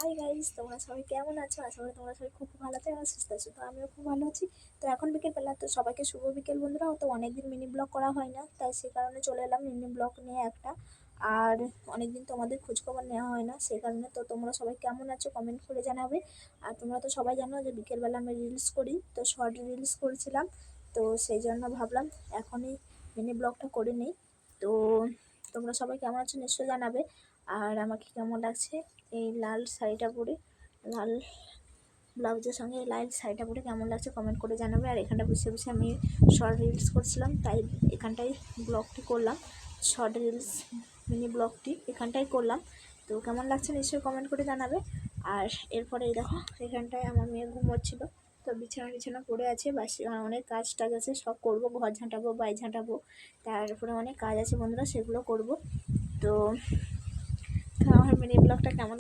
Hi guys, তোমরা সবাই কেমন আছো? আশা করি তোমরা সবাই খুব ভালো আছো এবং সুস্থ আছো। তো আমিও খুব ভালো আছি। তো এখন বিকেলবেলা, তো সবাইকে শুভ বিকেল বন্ধুরা। তো অনেকদিন মিনি ব্লগ করা হয় না, তাই সে কারণে চলে এলাম মিনি ব্লগ নিয়ে একটা। আর অনেকদিন তোমাদের খোঁজখবর নেওয়া হয় না, সেই কারণে। তো তোমরা সবাই কেমন আছো কমেন্ট করে জানাবে। আর তোমরা তো সবাই জানো যে বিকেলবেলা আমি রিলস করি, তো শর্ট রিলস করেছিলাম। তো সেই জন্য ভাবলাম এখনই মিনি ব্লগটা করে নিই। তো তোমরা সবাই কেমন আছো নিশ্চয়ই জানাবে। আর আমাকে কেমন লাগছে এই লাল শাড়িটা পরে, লাল ব্লাউজের সঙ্গে এই লাল শাড়িটা পরে কেমন লাগছে কমেন্ট করে জানাবে। আর এখানটা বসে বসে আমি শর্ট রিলস করছিলাম, তাই এখানটাই ব্লগটি করলাম। শর্ট রিলস মিনি ব্লগটি এখানটাই করলাম। তো কেমন লাগছে নিশ্চয়ই কমেন্ট করে জানাবে। আর এরপরে এই দেখো, এখানটায় আমার মেয়ে ঘুমোচ্ছিল, তো বিছানা পড়ে আছে। বাসি অনেক কাজ টাজ আছে, সব করবো। ঘর ঝাঁটাবো, বাড়ি ঝাঁটাবো, তারপরে অনেক কাজ আছে বন্ধুরা, সেগুলো করব। তো আমার মিনি ব্লগটা কেমন